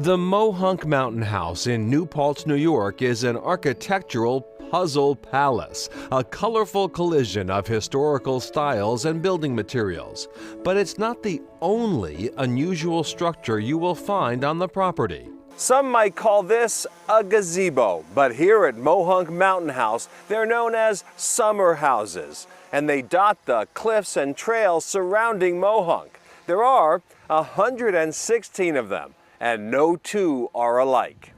The Mohunk Mountain House in New Paltz, New York is an architectural puzzle palace, a colorful collision of historical styles and building materials. But it's not the only unusual structure you will find on the property. Some might call this a gazebo, but here at Mohunk Mountain House, they're known as summer houses, and they dot the cliffs and trails surrounding Mohunk. There are 116 of them, and no two are alike.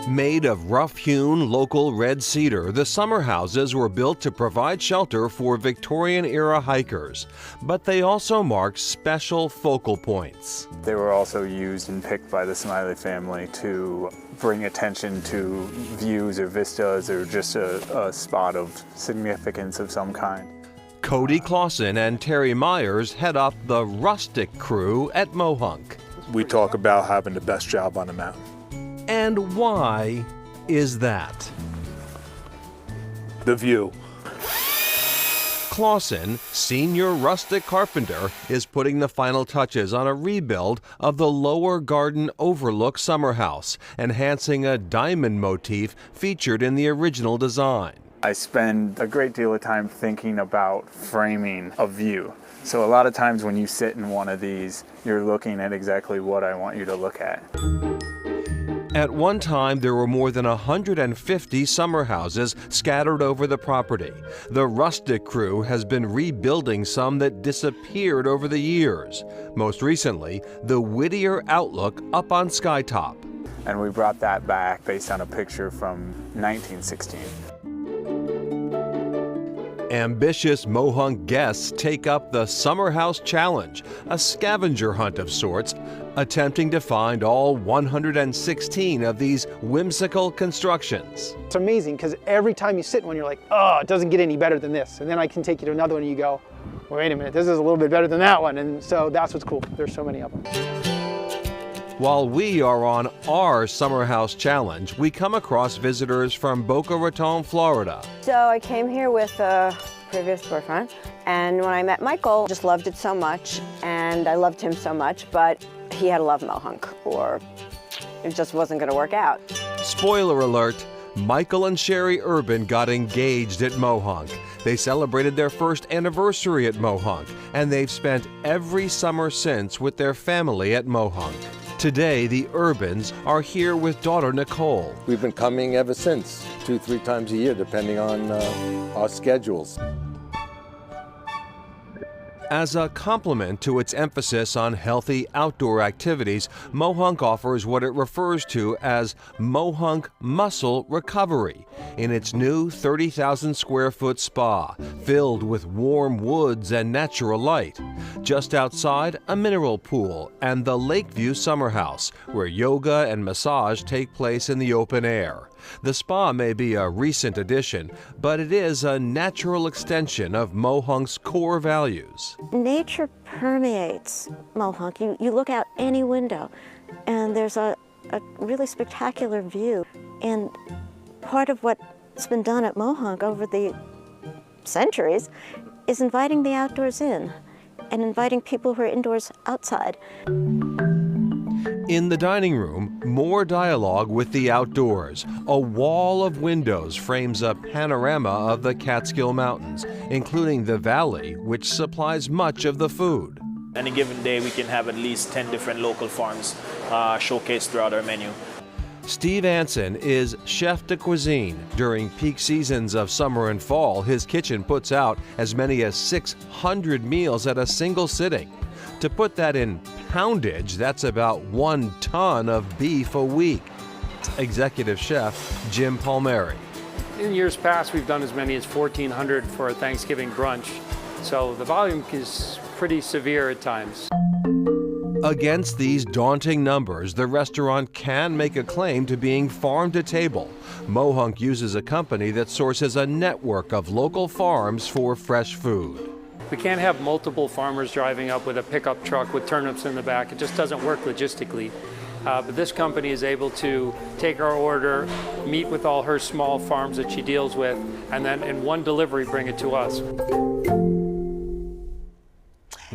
Made of rough-hewn local red cedar, the summer houses were built to provide shelter for Victorian-era hikers, but they also mark special focal points. They were also used and picked by the Smiley family to bring attention to views or vistas or just a spot of significance of some kind. Cody Clausen and Terry Myers head up the rustic crew at Mohunk. We talk about having the best job on the mountain. And why is that? The view. Clausen, senior rustic carpenter, is putting the final touches on a rebuild of the lower garden overlook summer house, enhancing a diamond motif featured in the original design. I spend a great deal of time thinking about framing a view. So a lot of times when you sit in one of these, you're looking at exactly what I want you to look at. At one time, there were more than 150 summer houses scattered over the property. The rustic crew has been rebuilding some that disappeared over the years. Most recently, the Whittier Outlook up on Skytop. And we brought that back based on a picture from 1916. Ambitious Mohunk guests take up the Summer House Challenge, a scavenger hunt of sorts, attempting to find all 116 of these whimsical constructions. It's amazing because every time you sit in one, you're like, oh, it doesn't get any better than this. And then I can take you to another one and you go, wait a minute, this is a little bit better than that one. And so that's what's cool. There's so many of them. While we are on our Summer House Challenge, we come across visitors from Boca Raton, Florida. So I came here with a previous boyfriend, and when I met Michael, just loved it so much, and I loved him so much, but he had to love Mohunk, or it just wasn't going to work out. Spoiler alert, Michael and Sherry Urban got engaged at Mohunk. They celebrated their first anniversary at Mohunk, and they've spent every summer since with their family at Mohunk. Today, the Urbans are here with daughter Nicole. We've been coming ever since, 2-3 times a year, depending on our schedules. As a complement to its emphasis on healthy outdoor activities, Mohunk offers what it refers to as Mohunk Muscle Recovery in its new 30,000 square foot spa, filled with warm woods and natural light. Just outside, a mineral pool and the Lakeview Summer House, where yoga and massage take place in the open air. The spa may be a recent addition, but it is a natural extension of Mohunk's core values. Nature permeates Mohunk. You look out any window and there's a really spectacular view. And part of what's been done at Mohunk over the centuries is inviting the outdoors in and inviting people who are indoors outside. In the dining room, more dialogue with the outdoors. A wall of windows frames a panorama of the Catskill Mountains, including the valley, which supplies much of the food. Any given day, we can have at least 10 different local farms showcased throughout our menu. Steve Anson is chef de cuisine. During peak seasons of summer and fall, his kitchen puts out as many as 600 meals at a single sitting. To put that in poundage, that's about 1 ton of beef a week. Executive Chef Jim Palmieri. In years past, we've done as many as 1,400 for a Thanksgiving brunch, so the volume is pretty severe at times. Against these daunting numbers, the restaurant can make a claim to being farm to table. Mohunk uses a company that sources a network of local farms for fresh food. We can't have multiple farmers driving up with a pickup truck with turnips in the back. It just doesn't work logistically. But this company is able to take our order, meet with all her small farms that she deals with, and then in one delivery bring it to us.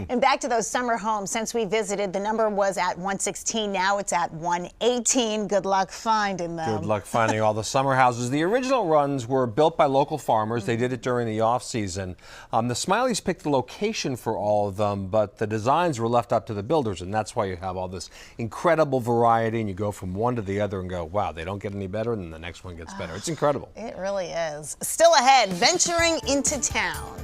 And back to those summer homes. Since we visited, the number was at 116. Now it's at 118. Good luck finding them. Good luck finding all the summer houses. The original runs were built by local farmers. They did it during the off-season. The Smileys picked the location for all of them, but the designs were left up to the builders, and that's why you have all this incredible variety, and you go from one to the other and go, wow, they don't get any better, and then the next one gets better. It's incredible. It really is. Still ahead, venturing into town.